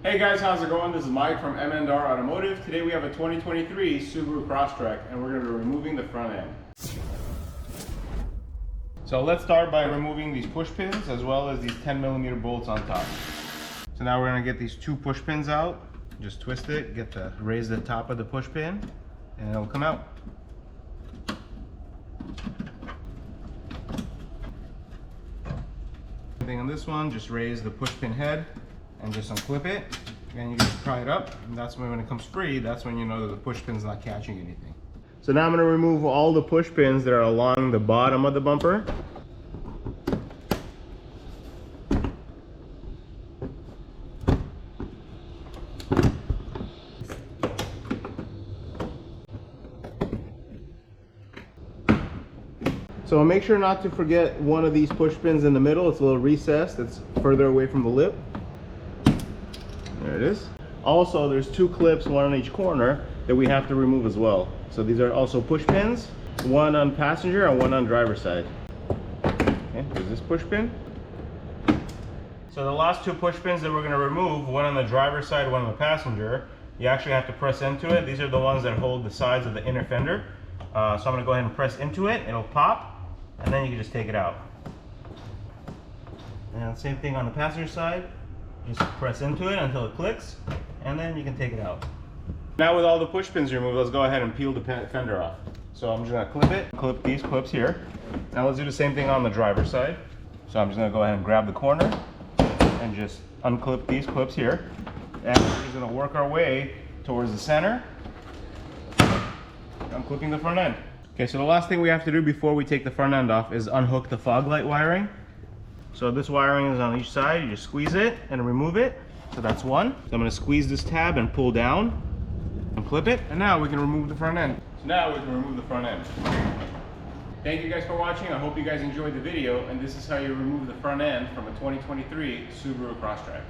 Hey guys, how's it going? This is Mike from M&R Automotive. Today we have a 2023 Subaru Crosstrek and we're going to be removing the front end. So let's start by removing these push pins as well as these 10mm bolts on top. So now we're going to get these two push pins out. Just twist it, raise the top of the push pin and it'll come out. Same thing on this one, just raise the push pin head and just unclip it, and you just pry it up, and that's when it comes free, that's when you know that the push pin's not catching anything. So now I'm going to remove all the push pins that are along the bottom of the bumper. So make sure not to forget one of these push pins in the middle. It's a little recessed, it's further away from the lip. There it is. Also, there's two clips, one on each corner, that we have to remove as well. So these are also push pins, one on passenger and one on driver's side. Okay, there's this push pin. So the last two push pins that we're going to remove, one on the driver's side, one on the passenger, you actually have to press into it. These are the ones that hold the sides of the inner fender. So I'm going to go ahead and press into it, it'll pop, and then you can just take it out. And same thing on the passenger side. Just press into it until it clicks, and then you can take it out. Now with all the push pins removed, let's go ahead and peel the fender off. So I'm just going to clip it, clip these clips here. Now let's do the same thing on the driver's side. So I'm just going to go ahead and grab the corner and just unclip these clips here. And we're just going to work our way towards the center. I'm clipping the front end. Okay, so the last thing we have to do before we take the front end off is unhook the fog light wiring. So this wiring is on each side. You just squeeze it and remove it. So that's one. So I'm going to squeeze this tab and pull down and clip it. And now we can remove the front end. So now we can remove the front end. Thank you guys for watching. I hope you guys enjoyed the video. And this is how you remove the front end from a 2023 Subaru Crosstrek.